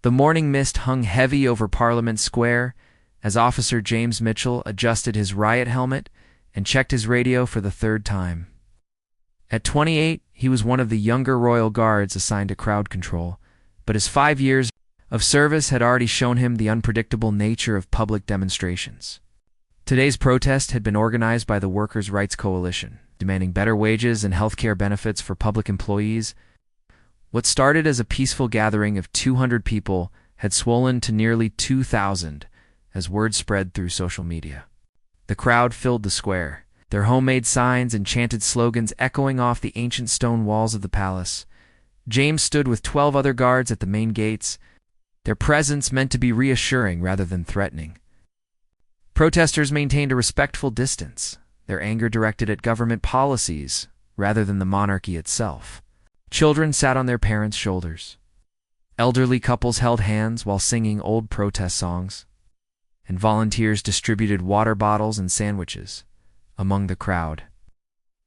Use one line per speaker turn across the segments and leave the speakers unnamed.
The morning mist hung heavy over Parliament Square as Officer James Mitchell adjusted his riot helmet and checked his radio for the third time. At 28, he was one of the younger Royal Guards assigned to crowd control, but his 5 years of service had already shown him the unpredictable nature of public demonstrations. Today's protest had been organized by the Workers' Rights Coalition, demanding better wages and health care benefits for public employees. What started as a peaceful gathering of 200 people had swollen to nearly 2,000 as word spread through social media. The crowd filled the square, their homemade signs and chanted slogans echoing off the ancient stone walls of the palace. James stood with 12 other guards at the main gates, their presence meant to be reassuring rather than threatening. Protesters maintained a respectful distance, their anger directed at government policies rather than the monarchy itself. Children sat on their parents' shoulders. Elderly couples held hands while singing old protest songs, and volunteers distributed water bottles and sandwiches among the crowd.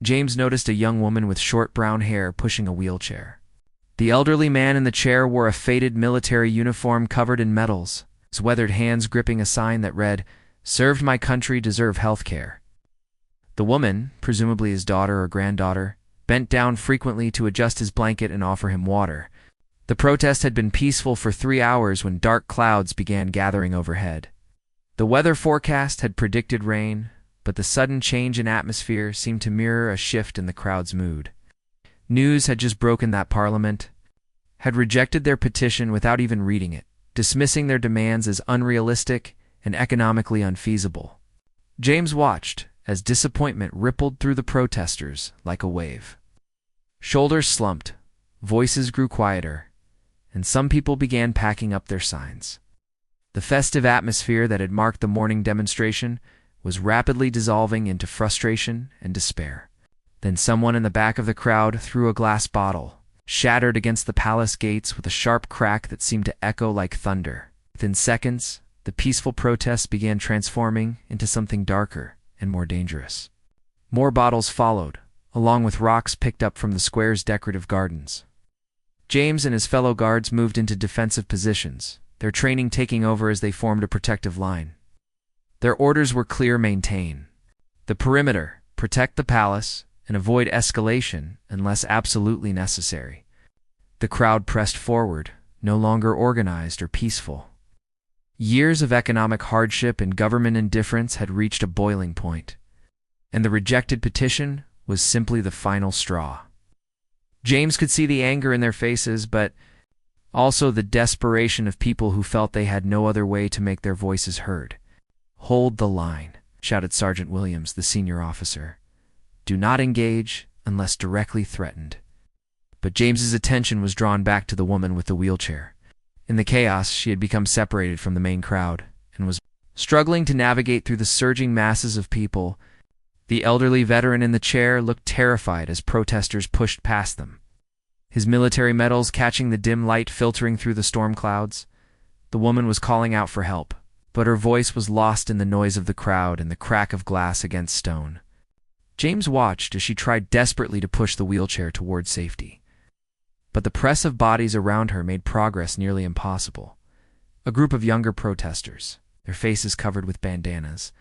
James noticed a young woman with short brown hair pushing a wheelchair. The elderly man in the chair wore a faded military uniform covered in medals, his weathered hands gripping a sign that read, "Served my country, deserve health care." The woman, presumably his daughter or granddaughter, bent down frequently to adjust his blanket and offer him water. The protest had been peaceful for 3 hours when dark clouds began gathering overhead. The weather forecast had predicted rain, but the sudden change in atmosphere seemed to mirror a shift in the crowd's mood. News had just broken that Parliament had rejected their petition without even reading it, dismissing their demands as unrealistic and economically unfeasible. James watched as disappointment rippled through the protesters like a wave. Shoulders slumped, voices grew quieter, and some people began packing up their signs. The festive atmosphere that had marked the morning demonstration was rapidly dissolving into frustration and despair. Then someone in the back of the crowd threw a glass bottle, shattered against the palace gates with a sharp crack that seemed to echo like thunder. Within seconds, the peaceful protest began transforming into something darker and more dangerous. More bottles followed, along with rocks picked up from the square's decorative gardens. James and his fellow guards moved into defensive positions, their training taking over as they formed a protective line. Their orders were clear: maintain the perimeter, protect the palace, and avoid escalation unless absolutely necessary. The crowd pressed forward, no longer organized or peaceful. Years of economic hardship and government indifference had reached a boiling point, and the rejected petition was simply the final straw. James could see the anger in their faces, but also the desperation of people who felt they had no other way to make their voices heard. "Hold the line," shouted Sergeant Williams, the senior officer. "Do not engage unless directly threatened." But James's attention was drawn back to the woman with the wheelchair. In the chaos, she had become separated from the main crowd and was struggling to navigate through the surging masses of people. The elderly veteran in the chair looked terrified as protesters pushed past them, his military medals catching the dim light filtering through the storm clouds. The woman was calling out for help, but her voice was lost in the noise of the crowd and the crack of glass against stone. James watched as she tried desperately to push the wheelchair toward safety. But the press of bodies around her made progress nearly impossible. A group of younger protesters, their faces covered with bandanas,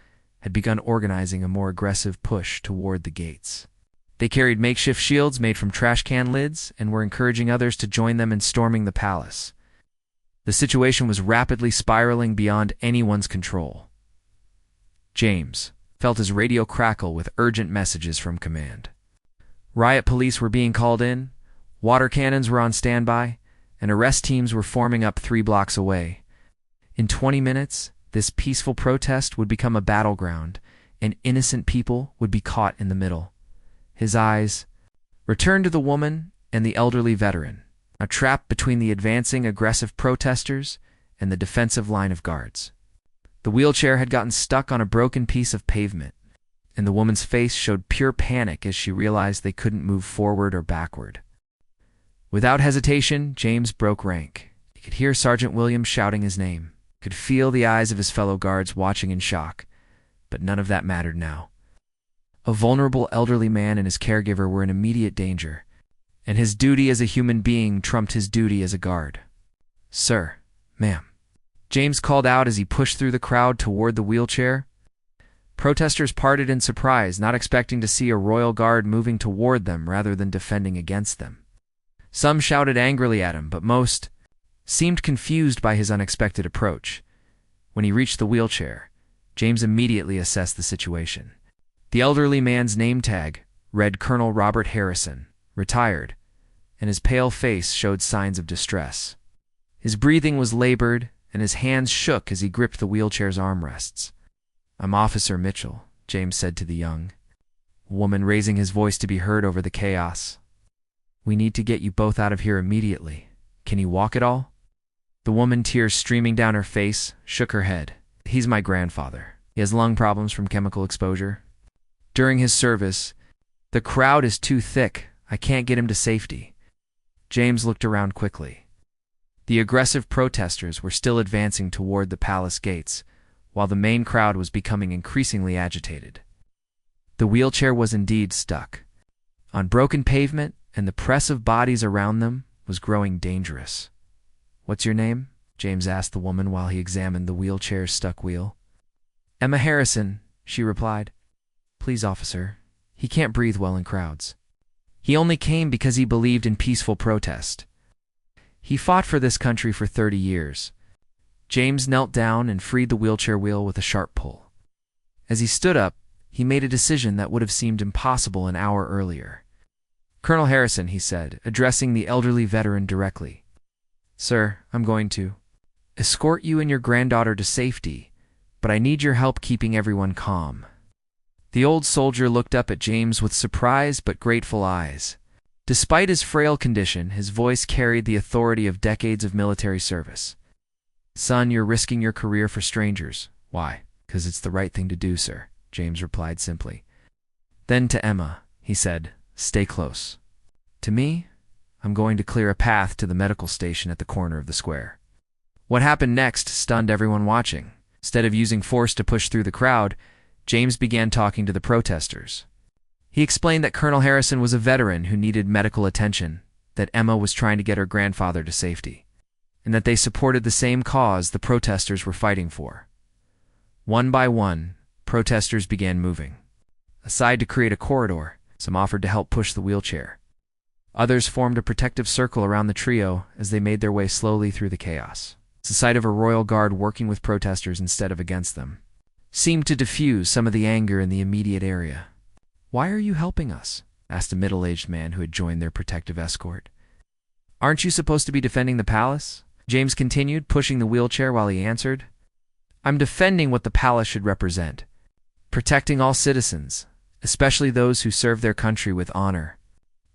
had begun organizing a more aggressive push toward the gates. They carried makeshift shields made from trash can lids and were encouraging others to join them in storming the palace. The situation was rapidly spiraling beyond anyone's control. James felt his radio crackle with urgent messages from command. Riot police were being called in, water cannons were on standby, and arrest teams were forming up 3 blocks away. In 20 minutes, this peaceful protest would become a battleground, and innocent people would be caught in the middle. His eyes returned to the woman and the elderly veteran, a trap between the advancing aggressive protesters and the defensive line of guards. The wheelchair had gotten stuck on a broken piece of pavement, and the woman's face showed pure panic as she realized they couldn't move forward or backward. Without hesitation, James broke rank. He could hear Sergeant Williams shouting his name, could feel the eyes of his fellow guards watching in shock, but none of that mattered now. A vulnerable elderly man and his caregiver were in immediate danger, and his duty as a human being trumped his duty as a guard. "Sir, ma'am," James called out as he pushed through the crowd toward the wheelchair. Protesters parted in surprise, not expecting to see a royal guard moving toward them rather than defending against them. Some shouted angrily at him, but most seemed confused by his unexpected approach. When he reached the wheelchair, James immediately assessed the situation. The elderly man's name tag read Colonel Robert Harrison, retired, and his pale face showed signs of distress. His breathing was labored, and his hands shook as he gripped the wheelchair's armrests. "I'm Officer Mitchell," James said to the young woman, raising his voice to be heard over the chaos. "We need to get you both out of here immediately. Can you walk at all?" The woman, tears streaming down her face, shook her head. "He's my grandfather. He has lung problems from chemical exposure during his service. The crowd is too thick. I can't get him to safety." James looked around quickly. The aggressive protesters were still advancing toward the palace gates, while the main crowd was becoming increasingly agitated. The wheelchair was indeed stuck on broken pavement, and the press of bodies around them was growing dangerous. "What's your name?" James asked the woman while he examined the wheelchair's stuck wheel. "Emma Harrison," she replied. "Please, officer, he can't breathe well in crowds. He only came because he believed in peaceful protest. He fought for this country for 30 years. James knelt down and freed the wheelchair wheel with a sharp pull. As he stood up, he made a decision that would have seemed impossible an hour earlier. "Colonel Harrison," he said, addressing the elderly veteran directly. "Sir, I'm going to escort you and your granddaughter to safety, but I need your help keeping everyone calm." The old soldier looked up at James with surprised but grateful eyes. Despite his frail condition, his voice carried the authority of decades of military service. "Son, you're risking your career for strangers." "Why?" "'Cause it's the right thing to do, sir," James replied simply. Then to Emma, he said, "Stay close. To me, I'm going to clear a path to the medical station at the corner of the square." What happened next stunned everyone watching. Instead of using force to push through the crowd, James began talking to the protesters. He explained that Colonel Harrison was a veteran who needed medical attention, that Emma was trying to get her grandfather to safety, and that they supported the same cause the protesters were fighting for. One by one, protesters began moving aside to create a corridor. Some offered to help push the wheelchair. Others formed a protective circle around the trio as they made their way slowly through the chaos. The sight of a royal guard working with protesters instead of against them seemed to diffuse some of the anger in the immediate area. "Why are you helping us?" asked a middle-aged man who had joined their protective escort. "Aren't you supposed to be defending the palace?" James continued, pushing the wheelchair while he answered. "I'm defending what the palace should represent, protecting all citizens, especially those who serve their country with honor."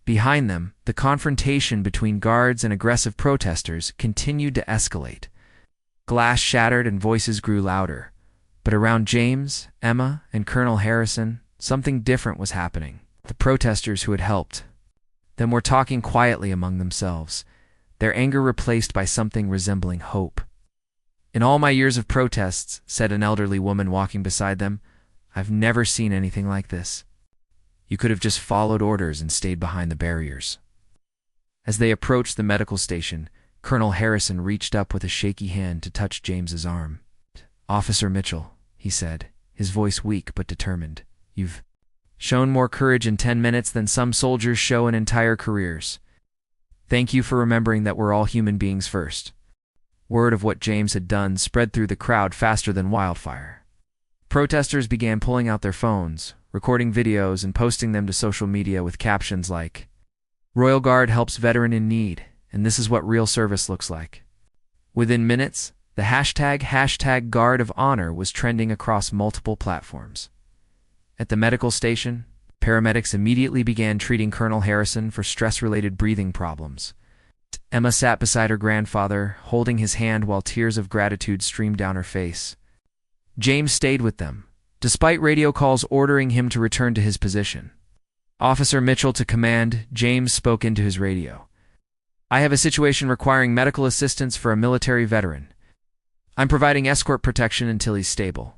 Behind them, the confrontation between guards and aggressive protesters continued to escalate. Glass shattered and voices grew louder. But around James, Emma, and Colonel Harrison, something different was happening. The protesters who had helped them were talking quietly among themselves, their anger replaced by something resembling hope. "In all my years of protests," said an elderly woman walking beside them, "I've never seen anything like this. You could have just followed orders and stayed behind the barriers." As they approached the medical station, Colonel Harrison reached up with a shaky hand to touch James's arm. "Officer Mitchell," he said, his voice weak but determined, "you've shown more courage in 10 minutes than some soldiers show in entire careers. Thank you for remembering that we're all human beings first." Word of what James had done spread through the crowd faster than wildfire. Protesters began pulling out their phones, recording videos and posting them to social media with captions like, "Royal Guard helps veteran in need, and this is what real service looks like." Within minutes, the hashtag Guard of Honor was trending across multiple platforms. At the medical station, paramedics immediately began treating Colonel Harrison for stress-related breathing problems. Emma sat beside her grandfather, holding his hand while tears of gratitude streamed down her face. James stayed with them, despite radio calls ordering him to return to his position. "Officer Mitchell to command," James spoke into his radio. "I have a situation requiring medical assistance for a military veteran. I'm providing escort protection until he's stable."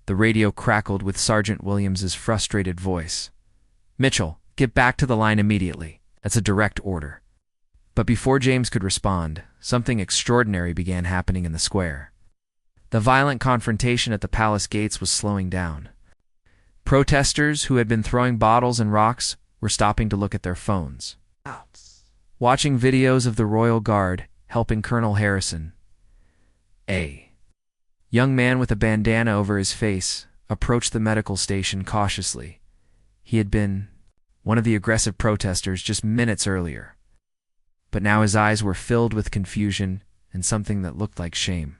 The radio crackled with Sergeant Williams's frustrated voice. "Mitchell, get back to the line immediately. That's a direct order." But before James could respond, something extraordinary began happening in the square. The violent confrontation at the palace gates was slowing down. Protesters who had been throwing bottles and rocks were stopping to look at their phones, watching videos of the royal guard helping Colonel Harrison. A young man with a bandana over his face approached the medical station cautiously. He had been one of the aggressive protesters just minutes earlier, but now his eyes were filled with confusion and something that looked like shame.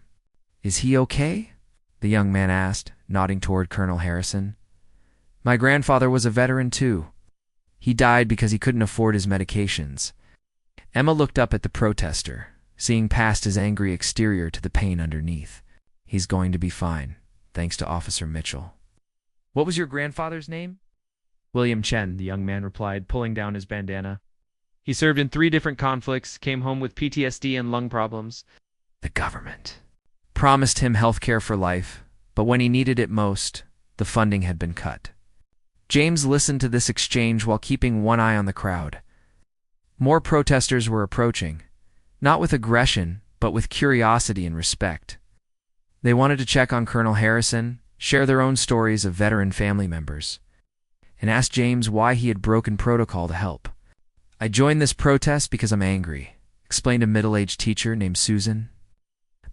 "Is he okay?" the young man asked, nodding toward Colonel Harrison. "My grandfather was a veteran too. He died because he couldn't afford his medications." Emma looked up at the protester, seeing past his angry exterior to the pain underneath. "He's going to be fine, thanks to Officer Mitchell." "What was your grandfather's name?" "William Chen," the young man replied, pulling down his bandana. "He served in 3 different conflicts, came home with PTSD and lung problems. The government promised him health care for life, but when he needed it most, the funding had been cut." James listened to this exchange while keeping one eye on the crowd. More protesters were approaching, not with aggression, but with curiosity and respect. They wanted to check on Colonel Harrison, share their own stories of veteran family members, and ask James why he had broken protocol to help. "I joined this protest because I'm angry," explained a middle-aged teacher named Susan.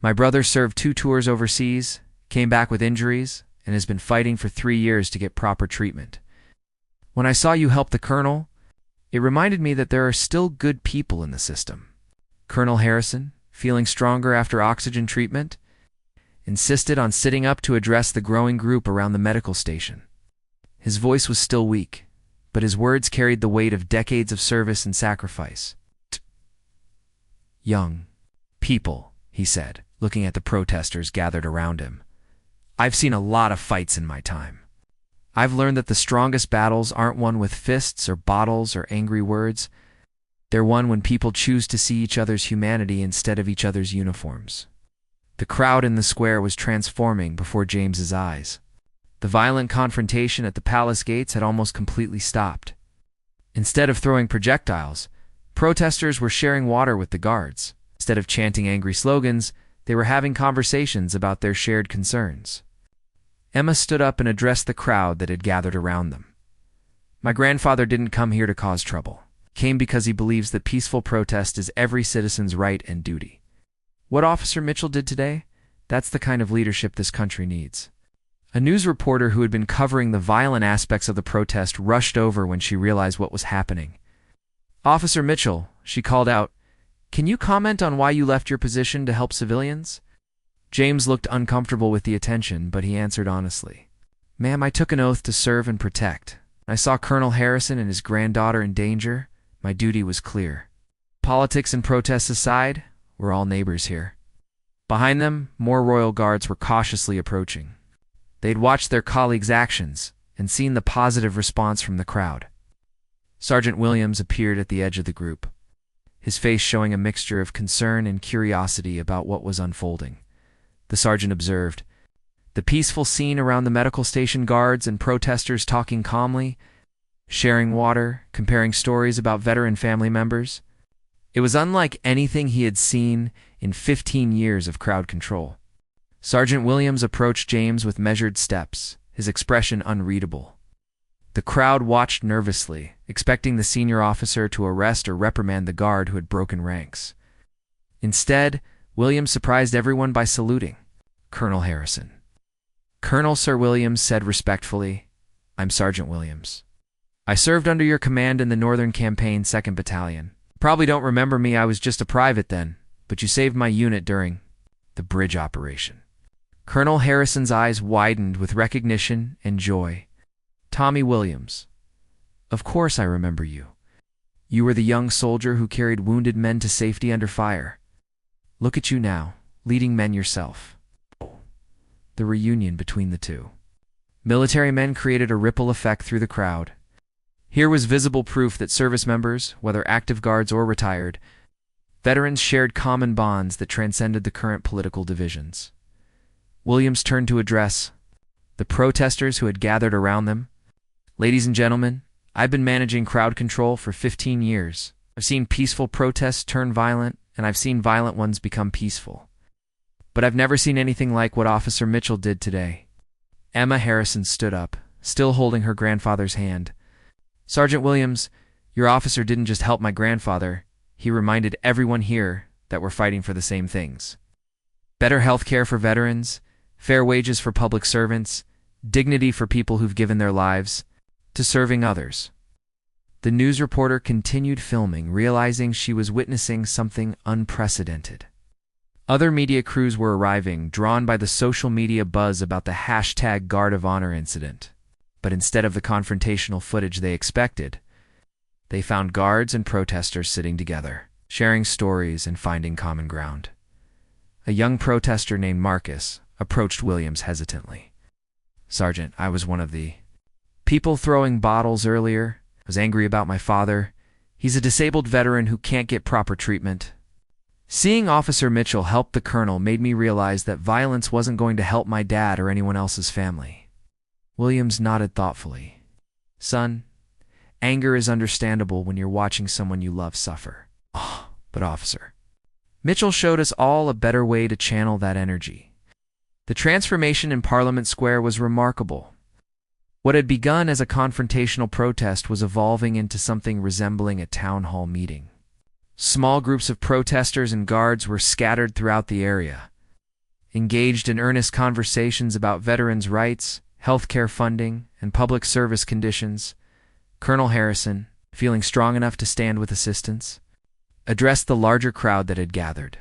"My brother served 2 tours overseas, came back with injuries, and has been fighting for 3 years to get proper treatment. When I saw you help the colonel, it reminded me that there are still good people in the system." Colonel Harrison, feeling stronger after oxygen treatment, insisted on sitting up to address the growing group around the medical station. His voice was still weak, but his words carried the weight of decades of service and sacrifice. "Young people," he said, looking at the protesters gathered around him. "I've seen a lot of fights in my time. I've learned that the strongest battles aren't won with fists or bottles or angry words. They're won when people choose to see each other's humanity instead of each other's uniforms." The crowd in the square was transforming before James's eyes. The violent confrontation at the palace gates had almost completely stopped. Instead of throwing projectiles, protesters were sharing water with the guards. Instead of chanting angry slogans, they were having conversations about their shared concerns. Emma stood up and addressed the crowd that had gathered around them. "My grandfather didn't come here to cause trouble. He came because he believes that peaceful protest is every citizen's right and duty. What Officer Mitchell did today, that's the kind of leadership this country needs." A news reporter who had been covering the violent aspects of the protest rushed over when she realized what was happening. "Officer Mitchell," she called out, "can you comment on why you left your position to help civilians?" James looked uncomfortable with the attention, but he answered honestly. "Ma'am, I took an oath to serve and protect. I saw Colonel Harrison and his granddaughter in danger. My duty was clear. Politics and protests aside, we're all neighbors here." Behind them, more royal guards were cautiously approaching. They'd watched their colleagues' actions and seen the positive response from the crowd. Sergeant Williams appeared at the edge of the group, his face showing a mixture of concern and curiosity about what was unfolding. The sergeant observed the peaceful scene around the medical station, guards and protesters talking calmly, sharing water, comparing stories about veteran family members. It was unlike anything he had seen in 15 years of crowd control. Sergeant Williams approached James with measured steps, his expression unreadable. The crowd watched nervously, expecting the senior officer to arrest or reprimand the guard who had broken ranks. Instead, Williams surprised everyone by saluting. "Colonel Harrison." "Colonel Sir Williams," said respectfully, "I'm Sergeant Williams. I served under your command in the Northern Campaign 2nd Battalion. Probably don't remember me, I was just a private then, but you saved my unit during the bridge operation." Colonel Harrison's eyes widened with recognition and joy. "Tommy Williams. Of course I remember you. You were the young soldier who carried wounded men to safety under fire. Look at you now, leading men yourself." The reunion between the two military men created a ripple effect through the crowd. Here was visible proof that service members, whether active guards or retired, veterans shared common bonds that transcended the current political divisions. Williams turned to address the protesters who had gathered around them. "Ladies and gentlemen, I've been managing crowd control for 15 years. I've seen peaceful protests turn violent, and I've seen violent ones become peaceful. But I've never seen anything like what Officer Mitchell did today." Emma Harrison stood up, still holding her grandfather's hand. "Sergeant Williams, your officer didn't just help my grandfather. He reminded everyone here that we're fighting for the same things. Better health care for veterans, fair wages for public servants, dignity for people who've given their lives to serving others." The news reporter continued filming, realizing she was witnessing something unprecedented. Other media crews were arriving, drawn by the social media buzz about the hashtag Guard of Honor incident. But instead of the confrontational footage they expected, they found guards and protesters sitting together, sharing stories and finding common ground. A young protester named Marcus approached Williams hesitantly. "Sergeant, I was one of the people throwing bottles earlier. I was angry about my father. He's a disabled veteran who can't get proper treatment." Seeing Officer Mitchell help the colonel made me realize that violence wasn't going to help my dad or anyone else's family. Williams nodded thoughtfully. "Son, anger is understandable when you're watching someone you love suffer. But Officer Mitchell showed us all a better way to channel that energy." The transformation in Parliament Square was remarkable. What had begun as a confrontational protest was evolving into something resembling a town hall meeting. Small groups of protesters and guards were scattered throughout the area, engaged in earnest conversations about veterans' rights, healthcare funding, and public service conditions. Colonel Harrison, feeling strong enough to stand with assistance, addressed the larger crowd that had gathered.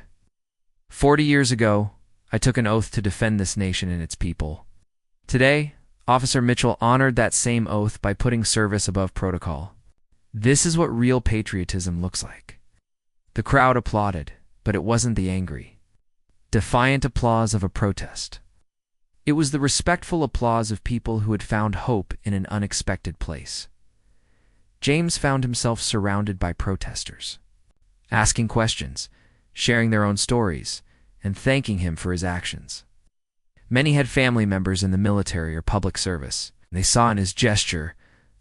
40 years ago, I took an oath to defend this nation and its people. Today, Officer Mitchell honored that same oath by putting service above protocol. This is what real patriotism looks like. The crowd applauded, but it wasn't the angry, defiant applause of a protest. It was the respectful applause of people who had found hope in an unexpected place. James found himself surrounded by protesters, asking questions, sharing their own stories, and thanking him for his actions. Many had family members in the military or public service, and they saw in his gesture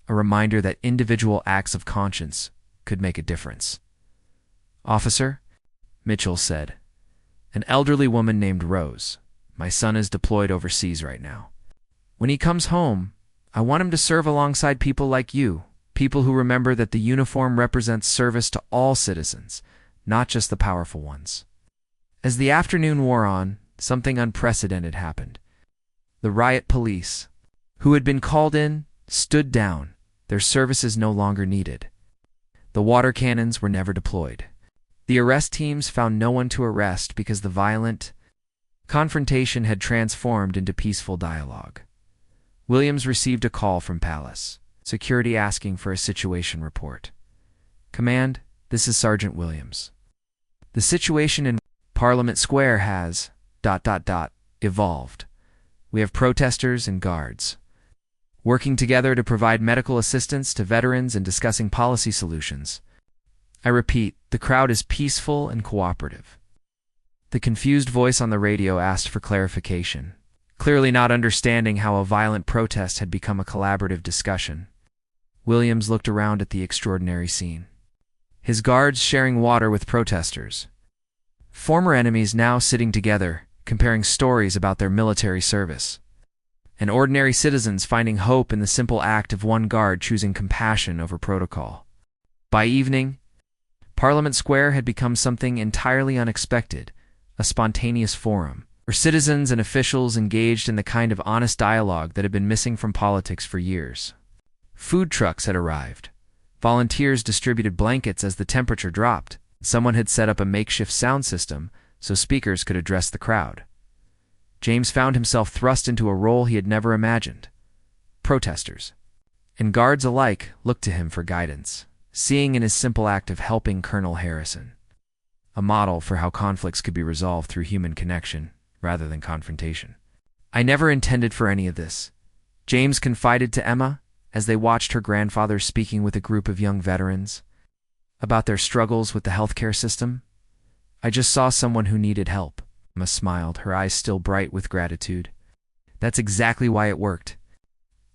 a reminder that individual acts of conscience could make a difference. "Officer," Mitchell said, "an elderly woman named Rose. My son is deployed overseas right now. When he comes home, I want him to serve alongside people like you, people who remember that the uniform represents service to all citizens, not just the powerful ones." As the afternoon wore on, something unprecedented happened. The riot police, who had been called in, stood down, their services no longer needed. The water cannons were never deployed. The arrest teams found no one to arrest because the violent confrontation had transformed into peaceful dialogue. Williams received a call from Palace, security asking for a situation report. "Command, this is Sergeant Williams. The situation in Parliament Square has ... evolved. We have protesters and guards working together to provide medical assistance to veterans and discussing policy solutions. I repeat, the crowd is peaceful and cooperative." The confused voice on the radio asked for clarification, clearly not understanding how a violent protest had become a collaborative discussion. Williams looked around at the extraordinary scene. His guards sharing water with protesters. Former enemies now sitting together, comparing stories about their military service. And ordinary citizens finding hope in the simple act of one guard choosing compassion over protocol. By evening, Parliament Square had become something entirely unexpected, a spontaneous forum, where citizens and officials engaged in the kind of honest dialogue that had been missing from politics for years. Food trucks had arrived. Volunteers distributed blankets as the temperature dropped. Someone had set up a makeshift sound system so speakers could address the crowd. James found himself thrust into a role he had never imagined. Protesters and guards alike looked to him for guidance, seeing in his simple act of helping Colonel Harrison a model for how conflicts could be resolved through human connection rather than confrontation. "I never intended for any of this," James confided to Emma as they watched her grandfather speaking with a group of young veterans about their struggles with the healthcare system. "I just saw someone who needed help." Emma smiled, her eyes still bright with gratitude. "That's exactly why it worked.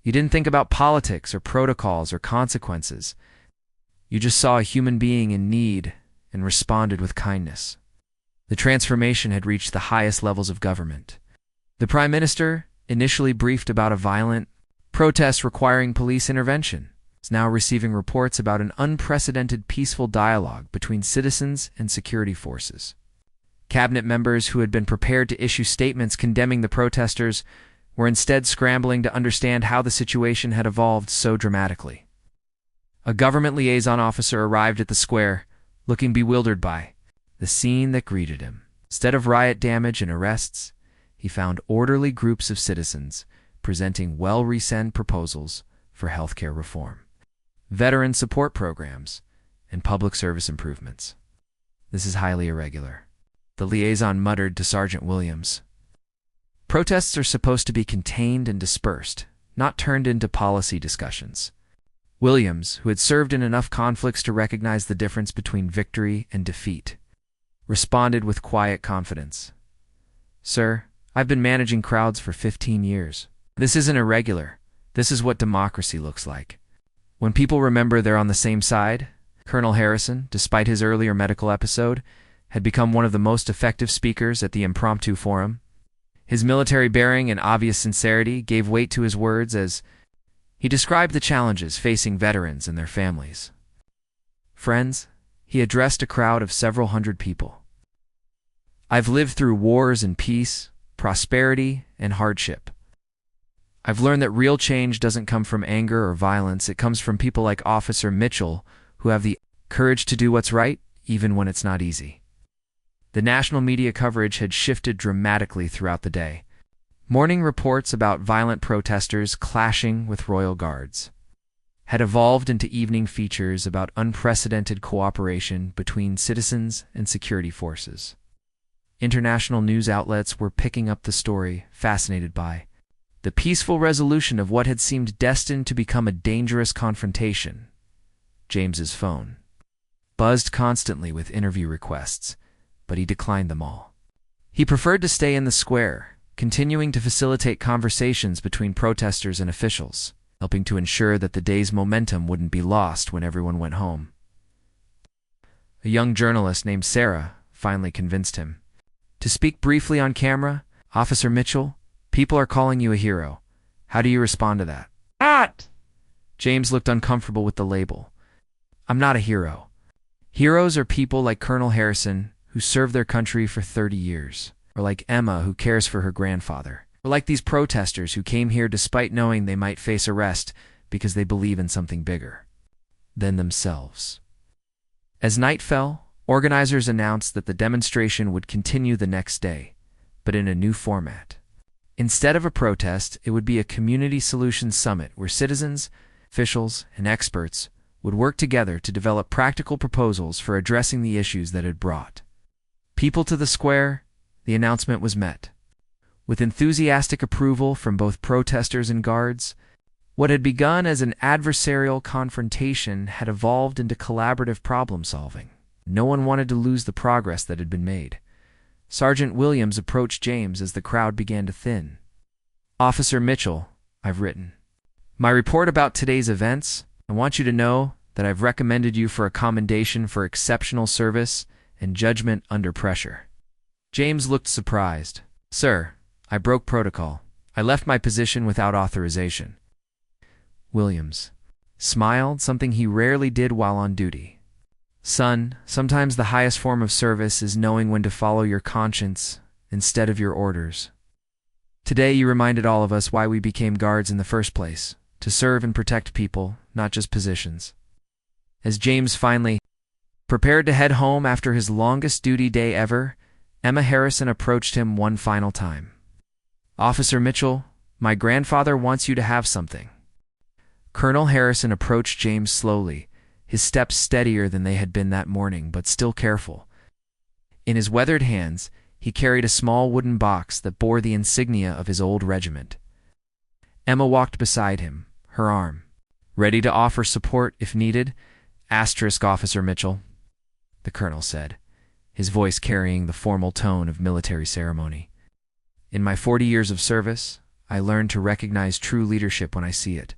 You didn't think about politics or protocols or consequences. You just saw a human being in need and responded with kindness. The transformation had reached the highest levels of government. The Prime Minister, initially briefed about a violent protest requiring police intervention, is now receiving reports about an unprecedented peaceful dialogue between citizens and security forces. Cabinet members who had been prepared to issue statements condemning the protesters were instead scrambling to understand how the situation had evolved so dramatically. A government liaison officer arrived at the square, looking bewildered by the scene that greeted him. Instead of riot damage and arrests, he found orderly groups of citizens presenting well-reasoned proposals for healthcare reform, veteran support programs, and public service improvements. "This is highly irregular," the liaison muttered to Sergeant Williams. "Protests are supposed to be contained and dispersed, not turned into policy discussions." Williams, who had served in enough conflicts to recognize the difference between victory and defeat, responded with quiet confidence. "Sir, I've been managing crowds for 15 years. This isn't irregular. This is what democracy looks like. When people remember they're on the same side." Colonel Harrison, despite his earlier medical episode, had become one of the most effective speakers at the impromptu forum. His military bearing and obvious sincerity gave weight to his words as he described the challenges facing veterans and their families. "Friends," he addressed a crowd of several hundred people, "I've lived through wars and peace, prosperity and hardship. I've learned that real change doesn't come from anger or violence. It comes from people like Officer Mitchell who have the courage to do what's right, even when it's not easy." The national media coverage had shifted dramatically throughout the day. Morning reports about violent protesters clashing with royal guards had evolved into evening features about unprecedented cooperation between citizens and security forces. International news outlets were picking up the story, fascinated by the peaceful resolution of what had seemed destined to become a dangerous confrontation. James's phone buzzed constantly with interview requests, but he declined them all. He preferred to stay in the square, continuing to facilitate conversations between protesters and officials, helping to ensure that the day's momentum wouldn't be lost when everyone went home. A young journalist named Sarah finally convinced him to speak briefly on camera. "Officer Mitchell, people are calling you a hero. How do you respond to that?" "Not!" James looked uncomfortable with the label. "I'm not a hero. Heroes are people like Colonel Harrison, who served their country for 30 years, or like Emma, who cares for her grandfather, or like these protesters who came here despite knowing they might face arrest because they believe in something bigger than themselves." As night fell, organizers announced that the demonstration would continue the next day, but in a new format. Instead of a protest, it would be a community solutions summit where citizens, officials, and experts would work together to develop practical proposals for addressing the issues that had brought people to the square. The announcement was met with enthusiastic approval from both protesters and guards. What had begun as an adversarial confrontation had evolved into collaborative problem-solving. No one wanted to lose the progress that had been made. Sergeant Williams approached James as the crowd began to thin. "Officer Mitchell," I've written. "My report about today's events, I want you to know that I've recommended you for a commendation for exceptional service and judgment under pressure." James looked surprised. "Sir, I broke protocol. I left my position without authorization." Williams smiled, something he rarely did while on duty. "Son, sometimes the highest form of service is knowing when to follow your conscience instead of your orders. Today you reminded all of us why we became guards in the first place, to serve and protect people, not just positions." As James finally prepared to head home after his longest duty day ever, Emma Harrison approached him one final time. "Officer Mitchell, my grandfather wants you to have something." Colonel Harrison approached James slowly, his steps steadier than they had been that morning, but still careful. In his weathered hands, he carried a small wooden box that bore the insignia of his old regiment. Emma walked beside him, her arm ready to offer support if needed. "Officer Mitchell," the colonel said, his voice carrying the formal tone of military ceremony. "In my 40 years of service, I learned to recognize true leadership when I see it.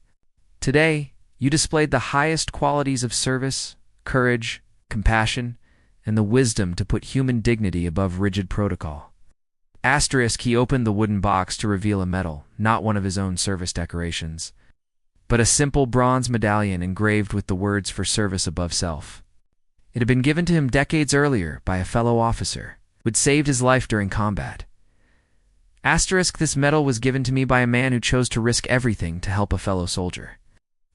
Today, you displayed the highest qualities of service, courage, compassion, and the wisdom to put human dignity above rigid protocol. Asterisk, he opened the wooden box to reveal a medal, not one of his own service decorations, but a simple bronze medallion engraved with the words "for service above self." It had been given to him decades earlier by a fellow officer who had saved his life during combat. Asterisk, this medal was given to me by a man who chose to risk everything to help a fellow soldier.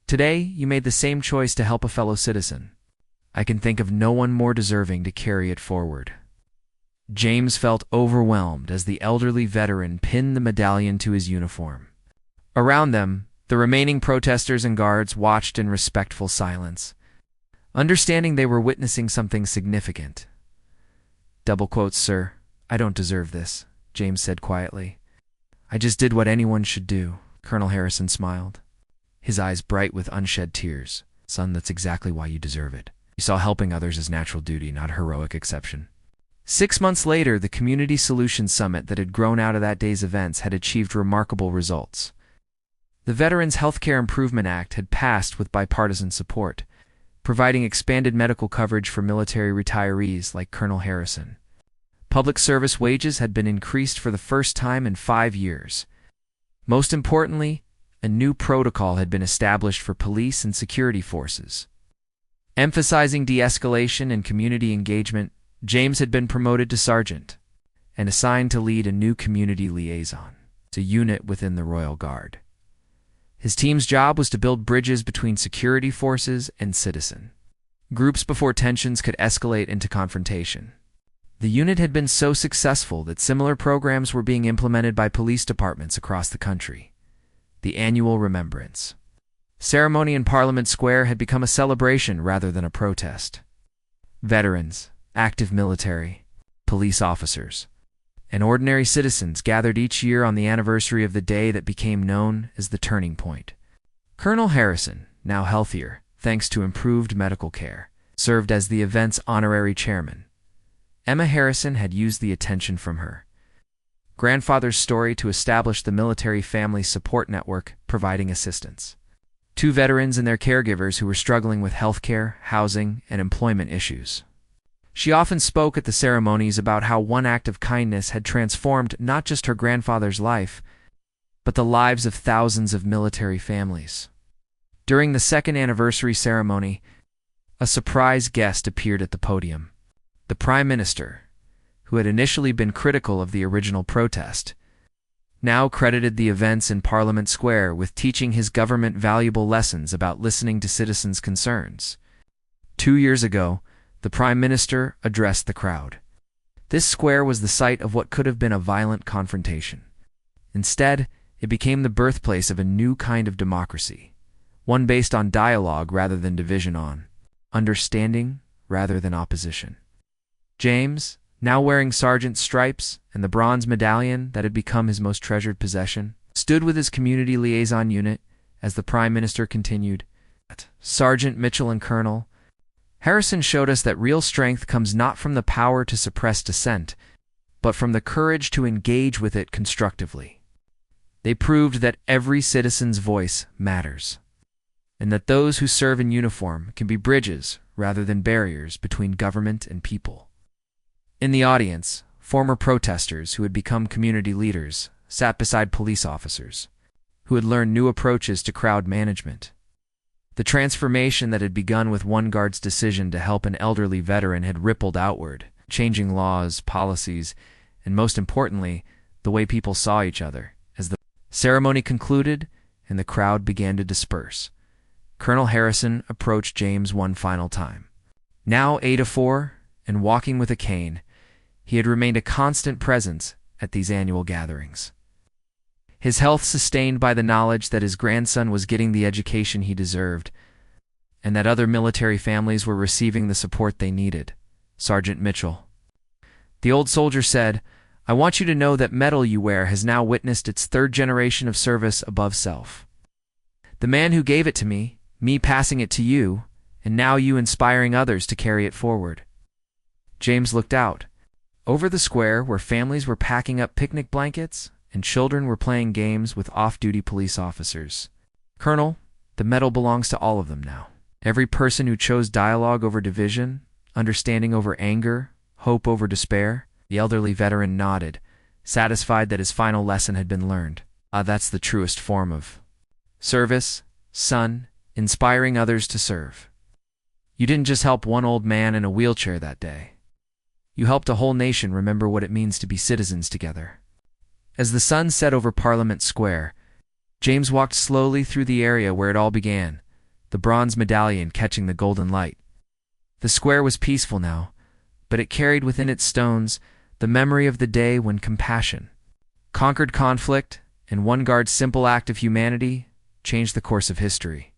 Today, you made the same choice to help a fellow citizen. I can think of no one more deserving to carry it forward. James felt overwhelmed as the elderly veteran pinned the medallion to his uniform. Around them, the remaining protesters and guards watched in respectful silence, understanding they were witnessing something significant. Double quotes, "Sir, I don't deserve this," James said quietly. "I just did what anyone should do." Colonel Harrison smiled, his eyes bright with unshed tears. "Son, that's exactly why you deserve it. You saw helping others as natural duty, not heroic exception." 6 months later, the Community Solutions Summit that had grown out of that day's events had achieved remarkable results. The Veterans Healthcare Improvement Act had passed with bipartisan support, providing expanded medical coverage for military retirees like Colonel Harrison. Public service wages had been increased for the first time in 5 years. Most importantly, a new protocol had been established for police and security forces. Emphasizing de-escalation and community engagement, James had been promoted to sergeant and assigned to lead a new community liaison, a unit within the Royal Guard. His team's job was to build bridges between security forces and citizen groups before tensions could escalate into confrontation. The unit had been so successful that similar programs were being implemented by police departments across the country. The annual remembrance ceremony in Parliament Square had become a celebration rather than a protest. Veterans, active military, police officers, and ordinary citizens gathered each year on the anniversary of the day that became known as the turning point. Colonel Harrison, now healthier, thanks to improved medical care, served as the event's honorary chairman. Emma Harrison had used the attention from her grandfather's story to establish the Military Family Support Network, providing assistance to veterans and their caregivers who were struggling with health care, housing, and employment issues. She often spoke at the ceremonies about how one act of kindness had transformed not just her grandfather's life, but the lives of thousands of military families. During the second anniversary ceremony, a surprise guest appeared at the podium. The Prime Minister, who had initially been critical of the original protest, now credited the events in Parliament Square with teaching his government valuable lessons about listening to citizens' concerns. 2 years ago, the Prime Minister addressed the crowd. This square was the site of what could have been a violent confrontation. Instead, it became the birthplace of a new kind of democracy, one based on dialogue rather than division, on understanding rather than opposition. James, now wearing sergeant's stripes and the bronze medallion that had become his most treasured possession, stood with his community liaison unit as the Prime Minister continued. "Sergeant Mitchell and Colonel Harrison showed us that real strength comes not from the power to suppress dissent, but from the courage to engage with it constructively. They proved that every citizen's voice matters, and that those who serve in uniform can be bridges rather than barriers between government and people." In the audience, former protesters who had become community leaders sat beside police officers who had learned new approaches to crowd management. The transformation that had begun with one guard's decision to help an elderly veteran had rippled outward, changing laws, policies, and most importantly, the way people saw each other. As the ceremony concluded and the crowd began to disperse, Colonel Harrison approached James one final time. Now 84 and walking with a cane, he had remained a constant presence at these annual gatherings. His health sustained by the knowledge that his grandson was getting the education he deserved, and that other military families were receiving the support they needed. Sergeant Mitchell. The old soldier said, "I want you to know that medal you wear has now witnessed its 3rd generation of service above self. The man who gave it to me passing it to you, and now you inspiring others to carry it forward." James looked out. Over the square, where families were packing up picnic blankets and children were playing games with off-duty police officers. "Colonel, the medal belongs to all of them now. Every person who chose dialogue over division, understanding over anger, hope over despair? The elderly veteran nodded, satisfied that his final lesson had been learned. That's the truest form of service, son, inspiring others to serve. You didn't just help one old man in a wheelchair that day. You helped a whole nation remember what it means to be citizens together. As the sun set over Parliament Square, James walked slowly through the area where it all began, the bronze medallion catching the golden light. The square was peaceful now, but it carried within its stones the memory of the day when compassion conquered conflict, and one guard's simple act of humanity changed the course of history.